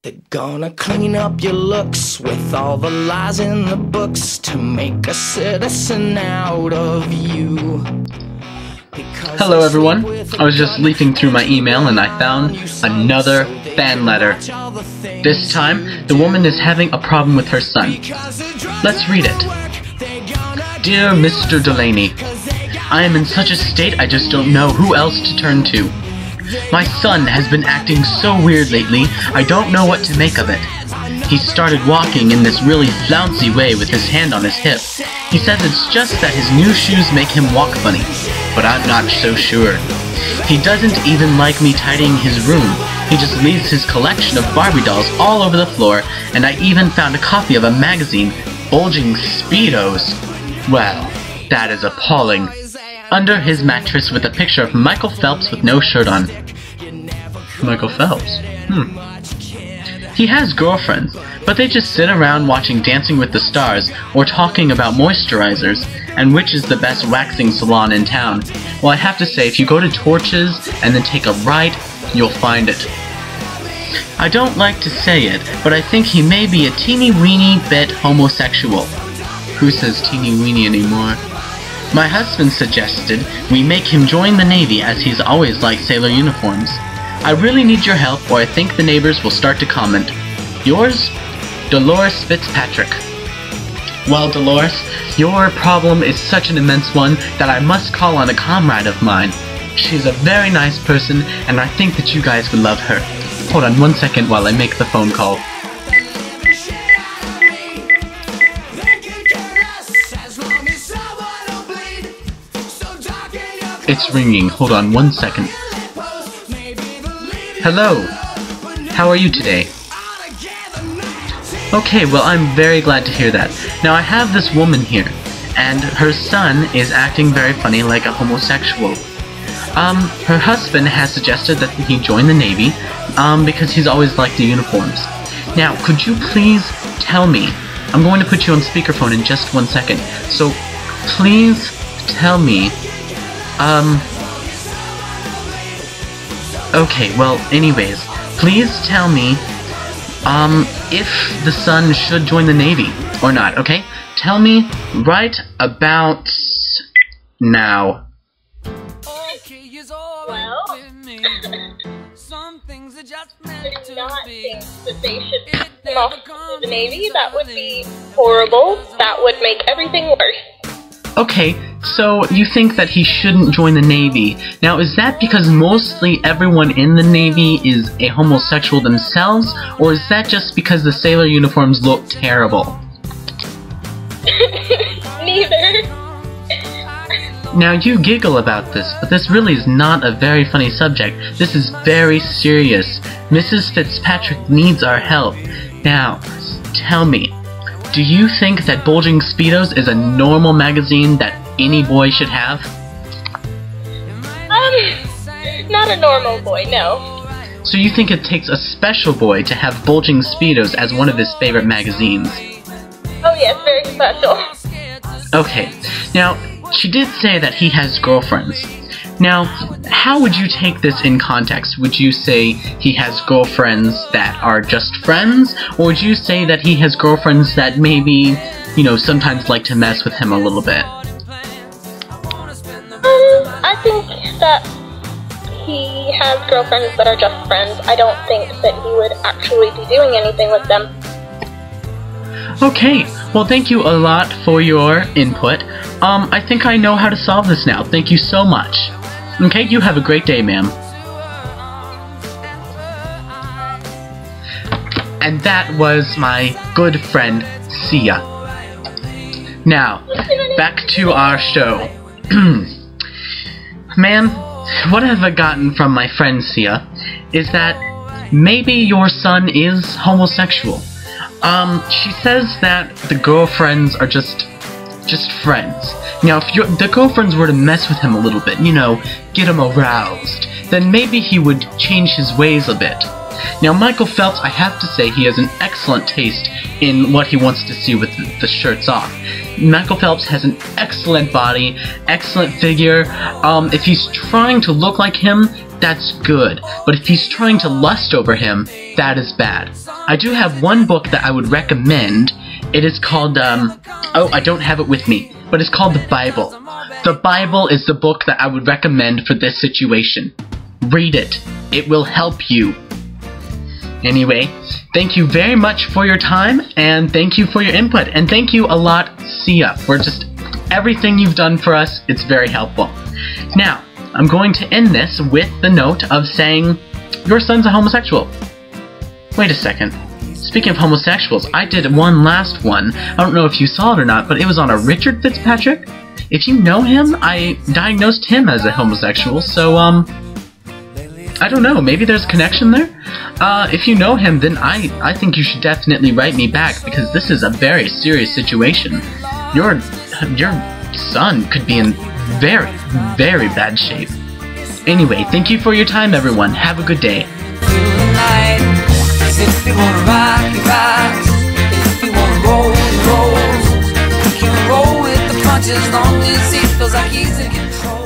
They're gonna clean up your looks with all the lies in the books to make a citizen out of you. Hello everyone, I was just leafing through my email and I found another fan letter. This time, the woman is having a problem with her son. Let's read it. Dear Mr. Delaney, I am in such a state I just don't know who else to turn to. My son has been acting so weird lately, I don't know what to make of it. He started walking in this really flouncy way with his hand on his hip. He says it's just that his new shoes make him walk funny, but I'm not so sure. He doesn't even like me tidying his room. He just leaves his collection of Barbie dolls all over the floor, and I even found a copy of a magazine, Bulging Speedos. Well, that is appalling. Under his mattress with a picture of Michael Phelps with no shirt on. Michael Phelps? He has girlfriends, but they just sit around watching Dancing with the Stars or talking about moisturizers and which is the best waxing salon in town. Well, I have to say, if you go to Torches and then take a right, you'll find it. I don't like to say it, but I think he may be a teeny-weeny bit homosexual. Who says teeny-weeny anymore? My husband suggested we make him join the Navy as he's always liked sailor uniforms. I really need your help or I think the neighbors will start to comment. Yours, Dolores Fitzpatrick. Well, Dolores, your problem is such an immense one that I must call on a comrade of mine. She's a very nice person and I think that you guys would love her. Hold on one second while I make the phone call. It's ringing. Hold on one second. Hello. How are you today? Okay, well, I'm very glad to hear that. Now, I have this woman here, and her son is acting very funny like a homosexual. Her husband has suggested that he join the Navy, because he's always liked the uniforms. Now, could you please tell me, I'm going to put you on speakerphone in just one second, so please tell me, okay, well, anyways, please tell me, if the son should join the Navy or not, okay? Tell me right about now. Well, I do not think that they should pass him off to the Navy. That would be horrible. That would make everything worse. Okay, so you think that he shouldn't join the Navy. Now, is that because mostly everyone in the Navy is a homosexual themselves, or is that just because the sailor uniforms look terrible? Neither. Now, you giggle about this, but this really is not a very funny subject. This is very serious. Mrs. Fitzpatrick needs our help. Now, tell me, do you think that Bulging Speedos is a normal magazine that any boy should have? Not a normal boy, no. So you think it takes a special boy to have Bulging Speedos as one of his favorite magazines? Oh yes, very special. Okay, now, she did say that he has girlfriends. Now, how would you take this in context? Would you say he has girlfriends that are just friends? Or would you say that he has girlfriends that maybe, you know, sometimes like to mess with him a little bit? I think that he has girlfriends that are just friends. I don't think that he would actually be doing anything with them. Okay, well thank you a lot for your input. I think I know how to solve this now. Thank you so much. Okay, you have a great day, ma'am. And that was my good friend, Sia. Now, back to our show. Ma'am, what have I gotten from my friend Sia is that maybe your son is homosexual. She says that the girlfriends are just friends. Now, if the girlfriends were to mess with him a little bit, you know, get him aroused, then maybe he would change his ways a bit. Now, Michael Phelps, I have to say, he has an excellent taste in what he wants to see with the shirts off. Michael Phelps has an excellent body, excellent figure. If he's trying to look like him, that's good. But if he's trying to lust over him, that is bad. I do have one book that I would recommend. It is called, oh, I don't have it with me, but it's called the Bible. The Bible is the book that I would recommend for this situation. Read it. It will help you. Anyway, thank you very much for your time, and thank you for your input, and thank you a lot, Sia, for just everything you've done for us. It's very helpful. Now, I'm going to end this with the note of saying, your son's a homosexual. Wait a second. Speaking of homosexuals, I did one last one. I don't know if you saw it or not, but it was on a Richard Fitzpatrick. If you know him, I diagnosed him as a homosexual, so, I don't know, maybe there's a connection there? If you know him, then I think you should definitely write me back, because this is a very serious situation. Your son could be in very, very bad shape. Anyway, thank you for your time, everyone. Have a good day. If you wanna rock, you rock. If you wanna roll, you roll. You can roll with the punches, long as he feels like he's in control.